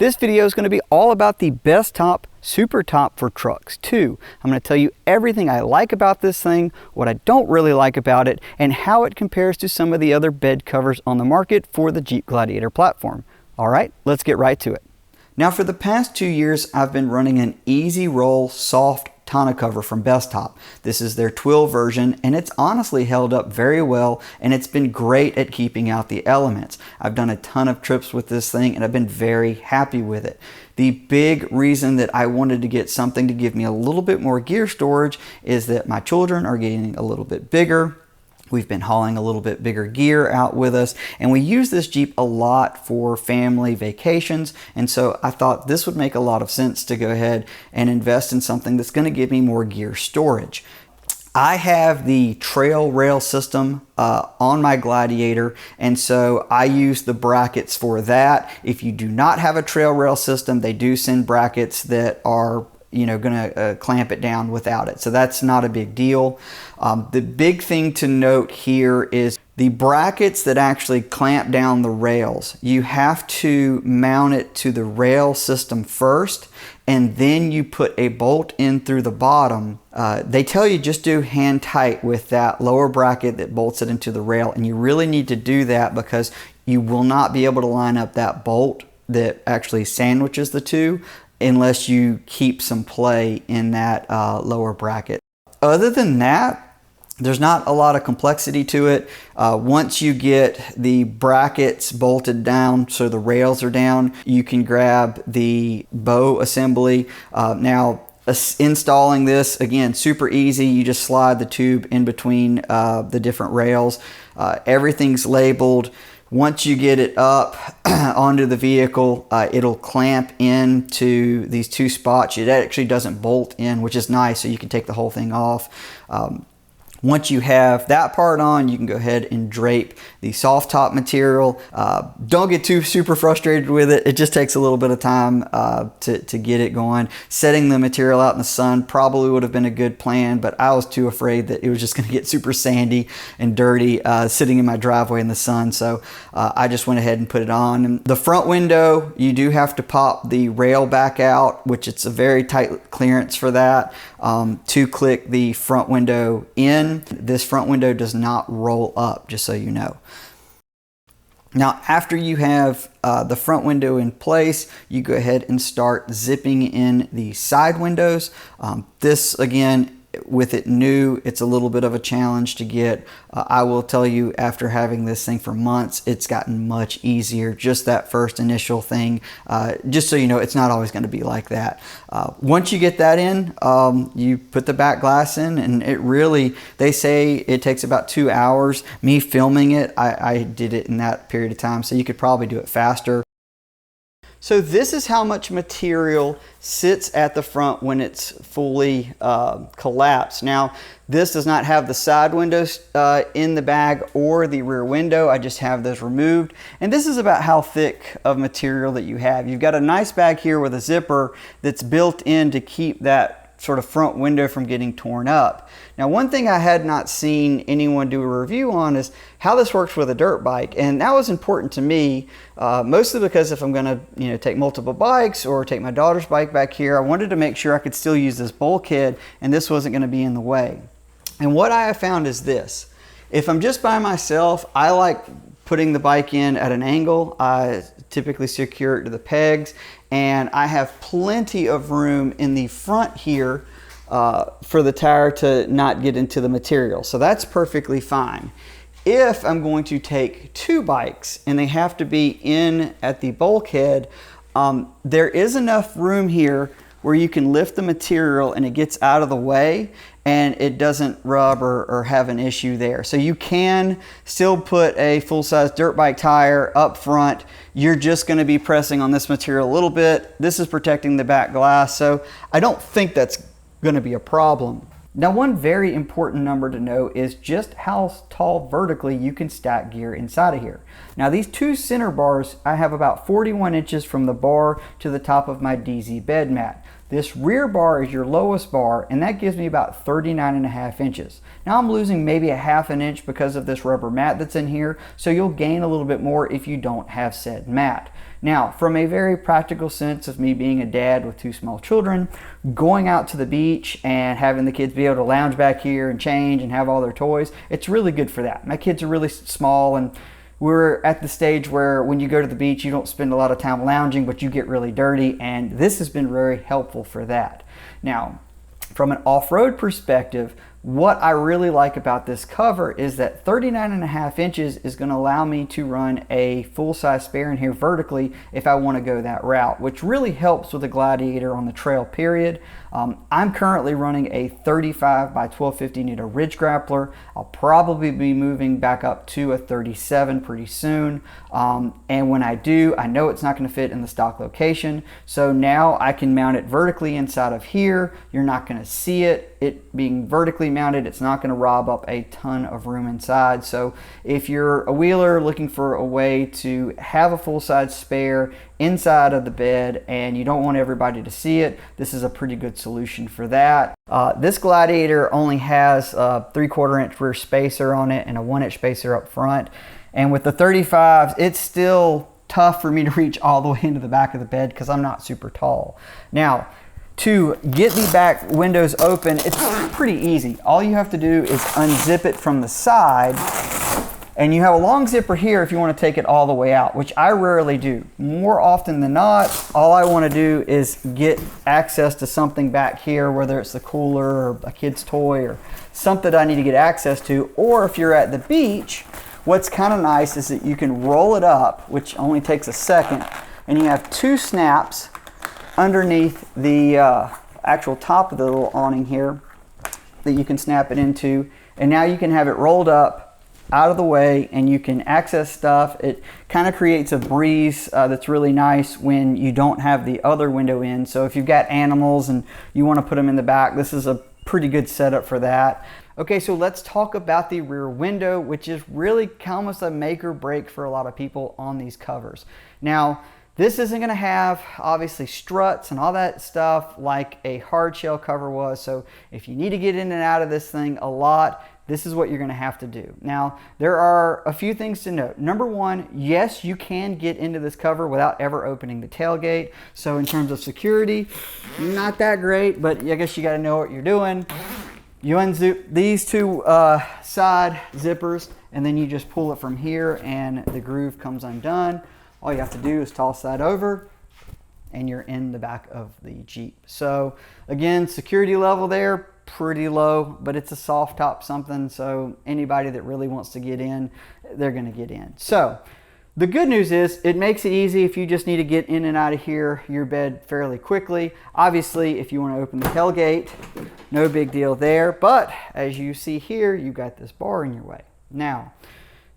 This video is going to be all about the Bestop Supertop for trucks too. I'm going to tell you everything I like about this thing, what I don't really like about it, and how it compares to some of the other bed covers on the market for the Jeep Gladiator platform. All right, let's get right to it. Now, for the past 2 years, I've been running an easy roll soft tonneau cover from Bestop. This is their Twill version, and it's honestly held up very well, and it's been great at keeping out the elements. I've done a ton of trips with this thing, and I've been very happy with it. The big reason that I wanted to get something to give me a little bit more gear storage is that my children are getting a little bit bigger. We've been hauling a little bit bigger gear out with us, and we use this Jeep a lot for family vacations, and so I thought this would make a lot of sense to go ahead and invest in something that's going to give me more gear storage. I have the trail rail system on my Gladiator, and so I use the brackets for that. If you do not have a trail rail system, they do send brackets that are gonna clamp it down without it. So that's not a big deal. The big thing to note here is the brackets that actually clamp down the rails. You have to mount it to the rail system first, and then you put a bolt in through the bottom. They tell you just do hand tight with that lower bracket that bolts it into the rail, and you really need to do that because you will not be able to line up that bolt that actually sandwiches the two unless you keep some play in that lower bracket. Other than that, there's not a lot of complexity to it. Once you get the brackets bolted down so the rails are down, you can grab the bow assembly. Now, installing this, again, super easy. You just slide the tube in between the different rails. Everything's labeled. Once you get it up onto the vehicle, it'll clamp into these two spots. It actually doesn't bolt in, which is nice, so you can take the whole thing off. Once you have that part on, you can go ahead and drape the soft top material. Don't get too super frustrated with it. It just takes a little bit of time to get it going. Setting the material out in the sun probably would have been a good plan, but I was too afraid that it was just going to get super sandy and dirty sitting in my driveway in the sun. So I just went ahead and put it on. And the front window, you do have to pop the rail back out, which it's a very tight clearance for that, to click the front window in. This front window does not roll up, just so you know. Now, after you have the front window in place, you go ahead and start zipping in the side windows. This, again, with it new, it's a little bit of a challenge to get. I will tell you, after having this thing for months, it's gotten much easier. Just that first initial thing, just so you know, it's not always going to be like that. Once you get that in, you put the back glass in, and it really, they say it takes about 2 hours. Me filming it, I did it in that period of time, so you could probably do it faster. So this is how much material sits at the front when it's fully collapsed. Now, this does not have the side windows in the bag or the rear window. I just have those removed. And this is about how thick of material that you have. You've got a nice bag here with a zipper that's built in to keep that sort of front window from getting torn up. Now, one thing I had not seen anyone do a review on is how this works with a dirt bike, and that was important to me, mostly because if I'm going to take multiple bikes or take my daughter's bike back here, I wanted to make sure I could still use this bulkhead and this wasn't going to be in the way. And what I have found is this: if I'm just by myself, I like putting the bike in at an angle. I typically secure it to the pegs, and I have plenty of room in the front here for the tire to not get into the material. So that's perfectly fine. If I'm going to take two bikes and they have to be in at the bulkhead, there is enough room here where you can lift the material and it gets out of the way and it doesn't rub or have an issue there. So you can still put a full-size dirt bike tire up front. You're just going to be pressing on this material a little bit. This is protecting the back glass, so I don't think that's going to be a problem. Now, one very important number to know is just how tall vertically you can stack gear inside of here. Now, these two center bars, I have about 41 inches from the bar to the top of my DZ bed mat. This rear bar is your lowest bar, and that gives me about 39.5 inches. Now I'm losing maybe a half an inch because of this rubber mat that's in here, so you'll gain a little bit more if you don't have said mat. Now, from a very practical sense of me being a dad with 2 small children, going out to the beach and having the kids be able to lounge back here and change and have all their toys, it's really good for that. My kids are really small, and we're at the stage where when you go to the beach, you don't spend a lot of time lounging, but you get really dirty, and this has been very helpful for that. Now, from an off-road perspective, what I really like about this cover is that 39.5 inches is going to allow me to run a full-size spare in here vertically if I want to go that route, which really helps with the Gladiator on the trail, period. I'm currently running a 35 by 1250 Nitto Ridge Grappler. I'll probably be moving back up to a 37 pretty soon. And when I do, I know it's not going to fit in the stock location. So now I can mount it vertically inside of here. You're not going to see it. It being vertically mounted, it's not going to rob up a ton of room inside. So if you're a wheeler looking for a way to have a full-size spare inside of the bed and you don't want everybody to see it, this is a pretty good solution for that. This Gladiator only has a 3/4 inch rear spacer on it and a 1 inch spacer up front. And with the 35s, it's still tough for me to reach all the way into the back of the bed because I'm not super tall. Now, to get the back windows open, it's pretty easy. All you have to do is unzip it from the side, and you have a long zipper here if you want to take it all the way out, which I rarely do. More often than not, all I want to do is get access to something back here, whether it's the cooler or a kid's toy or something I need to get access to. Or if you're at the beach, what's kind of nice is that you can roll it up, which only takes a second, and you have 2 snaps underneath the actual top of the little awning here that you can snap it into, and now you can have it rolled up out of the way and you can access stuff. It kind of creates a breeze that's really nice when you don't have the other window in. So if you've got animals and you want to put them in the back, this is a pretty good setup for that. Okay, so let's talk about the rear window, which is really almost a make or break for a lot of people on these covers. Now, this isn't going to have, obviously, struts and all that stuff like a hard shell cover was. So if you need to get in and out of this thing a lot, this is what you're going to have to do. Now, there are a few things to note. Number one, yes, you can get into this cover without ever opening the tailgate. So in terms of security, not that great, but I guess you got to know what you're doing. You unzip these 2 side zippers, and then you just pull it from here and the groove comes undone. All you have to do is toss that over and you're in the back of the Jeep. So again, security level there, pretty low, but it's a soft top something, so anybody that really wants to get in, they're gonna get in. So the good news is it makes it easy if you just need to get in and out of here, your bed fairly quickly. Obviously, if you want to open the tailgate, no big deal there, but as you see here, you got this bar in your way. Now,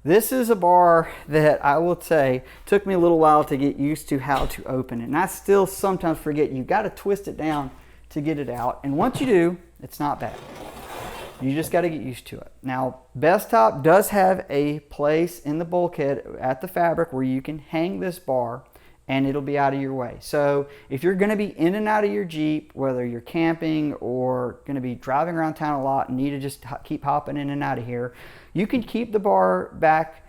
this is a bar that I will say took me a little while to get used to how to open it. And I still sometimes forget you got to twist it down to get it out. And once you do, it's not bad. You just got to get used to it. Now, Bestop does have a place in the bulkhead at the fabric where you can hang this bar and it'll be out of your way. So if you're going to be in and out of your Jeep, whether you're camping or going to be driving around town a lot and need to just keep hopping in and out of here, you can keep the bar back,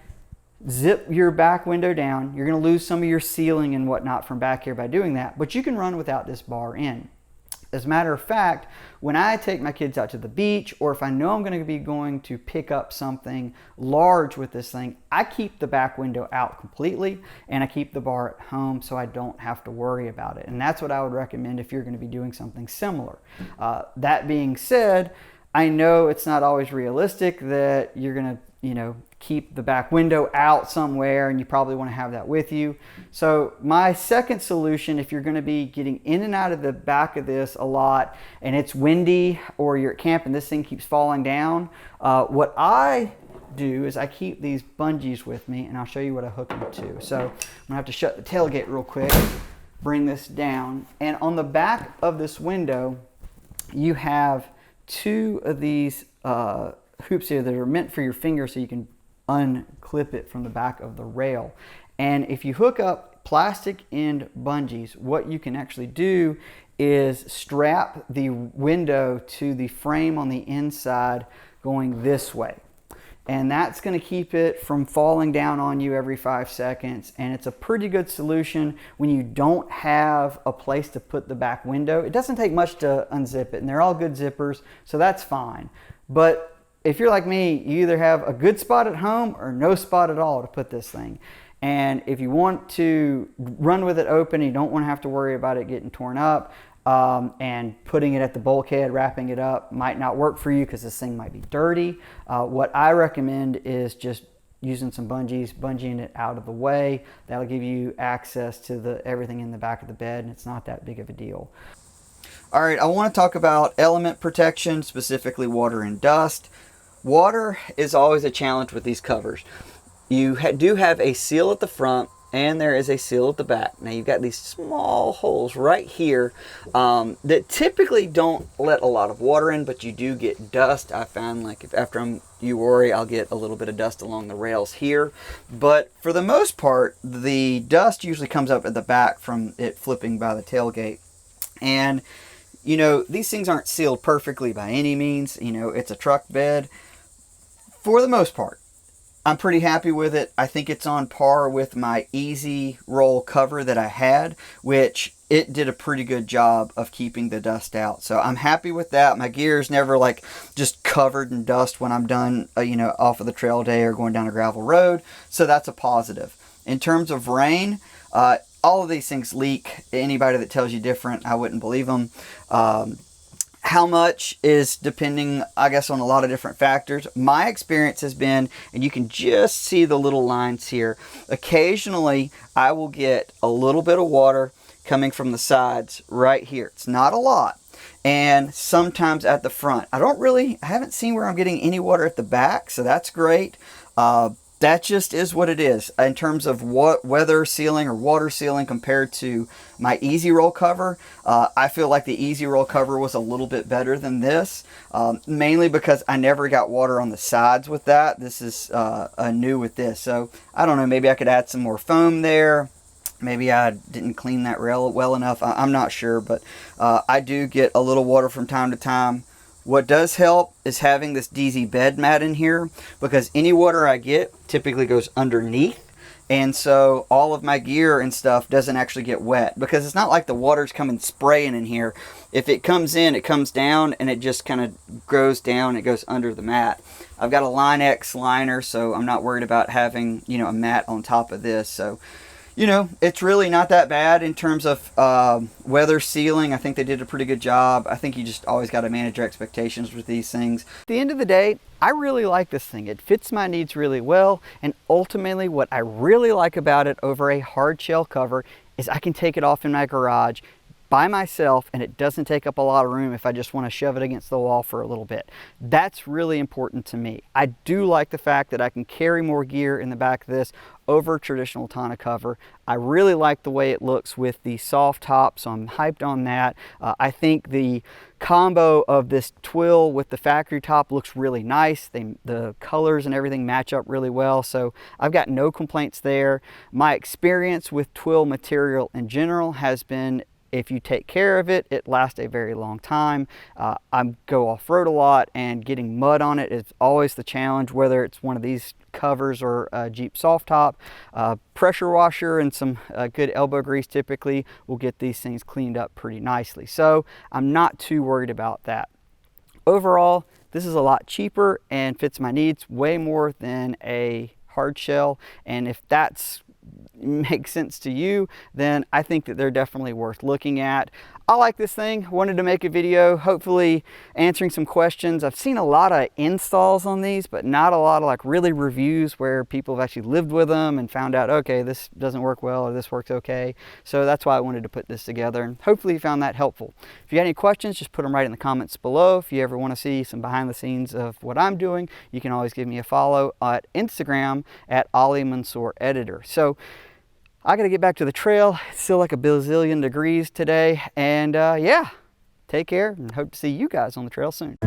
zip your back window down. You're going to lose some of your ceiling and whatnot from back here by doing that, but you can run without this bar in. As a matter of fact, when I take my kids out to the beach, or if I know I'm going to be going to pick up something large with this thing, I keep the back window out completely and I keep the bar at home so I don't have to worry about it. And that's what I would recommend if you're going to be doing something similar. That being said, I know it's not always realistic that you're going to, keep the back window out somewhere, and you probably want to have that with you. So my second solution, if you're going to be getting in and out of the back of this a lot and it's windy or you're at camp and this thing keeps falling down, what I do is I keep these bungees with me, and I'll show you what I hook them to. So I'm gonna have to shut the tailgate real quick, bring this down, and on the back of this window you have 2 of these hoops here that are meant for your finger so you can unclip it from the back of the rail. And if you hook up plastic end bungees, what you can actually do is strap the window to the frame on the inside going this way. and that's going to keep it from falling down on you every 5 seconds. And it's a pretty good solution when you don't have a place to put the back window. It doesn't take much to unzip it, and they're all good zippers, so that's fine. But if you're like me, you either have a good spot at home or no spot at all to put this thing. And if you want to run with it open, you don't want to have to worry about it getting torn up, and putting it at the bulkhead, wrapping it up might not work for you because this thing might be dirty. What I recommend is just using some bungees, bungeeing it out of the way. That'll give you access to everything in the back of the bed, and it's not that big of a deal. All right, I want to talk about element protection, specifically water and dust. Water is always a challenge with these covers. You do have a seal at the front, and there is a seal at the back. Now you've got these small holes right here that typically don't let a lot of water in, but you do get dust. I found like after you worry, I'll get a little bit of dust along the rails here. But for the most part, the dust usually comes up at the back from it flipping by the tailgate. And you know, these things aren't sealed perfectly by any means. You know, it's a truck bed. For the most part, I'm pretty happy with it. I think it's on par with my easy roll cover that I had, which it did a pretty good job of keeping the dust out. So I'm happy with that. My gear is never like just covered in dust when I'm done, you know, off of the trail day or going down a gravel road. So that's a positive. In terms of rain, all of these things leak. Anybody that tells you different, I wouldn't believe them. How much is depending, I guess, on a lot of different factors. My experience has been, and you can just see the little lines here, occasionally I will get a little bit of water coming from the sides right here. It's not a lot. And sometimes at the front. I haven't seen where I'm getting any water at the back, so that's great. That just is what it is in terms of what weather sealing or water sealing compared to my easy roll cover. I feel like the easy roll cover was a little bit better than this, mainly because I never got water on the sides with that. This is new with this. So I don't know, maybe I could add some more foam there. Maybe I didn't clean that rail well enough. I'm not sure, but I do get a little water from time to time. What does help is having this DZ bed mat in here, because any water I get typically goes underneath, and so all of my gear and stuff doesn't actually get wet, because it's not like the water's coming spraying in here. If it comes in, it comes down and it just kind of goes down, it goes under the mat. I've got a Line X liner, so I'm not worried about having, you know, a mat on top of this. So you know, it's really not that bad in terms of weather sealing. I think they did a pretty good job. I think you just always got to manage your expectations with these things. At the end of the day, I really like this thing. It fits my needs really well, and ultimately what I really like about it over a hard shell cover is I can take it off in my garage by myself, and it doesn't take up a lot of room if I just want to shove it against the wall for a little bit. That's really important to me. I do like the fact that I can carry more gear in the back of this over traditional tonneau cover. I really like the way it looks with the soft top, so I'm hyped on that. I think the combo of this twill with the factory top looks really nice. The colors and everything match up really well, so I've got no complaints there. My experience with twill material in general has been, if you take care of it, it lasts a very long time. I go off-road a lot, and getting mud on it is always the challenge, whether it's one of these covers or a Jeep soft top. Pressure washer and some good elbow grease typically will get these things cleaned up pretty nicely. So I'm not too worried about that. Overall, this is a lot cheaper and fits my needs way more than a hard shell. And if that's makes sense to you, then I think that they're definitely worth looking at. I like this thing. Wanted to make a video, hopefully answering some questions. I've seen a lot of installs on these, but not a lot of like really reviews where people have actually lived with them and found out, okay, this doesn't work well or this works okay. So that's why I wanted to put this together, and hopefully you found that helpful. If you got any questions, just put them right in the comments below. If you ever want to see some behind the scenes of what I'm doing, you can always give me a follow at Instagram at Ali Mansour Editor. So I got to get back to the trail. It's still like a bazillion degrees today. And yeah, take care and hope to see you guys on the trail soon.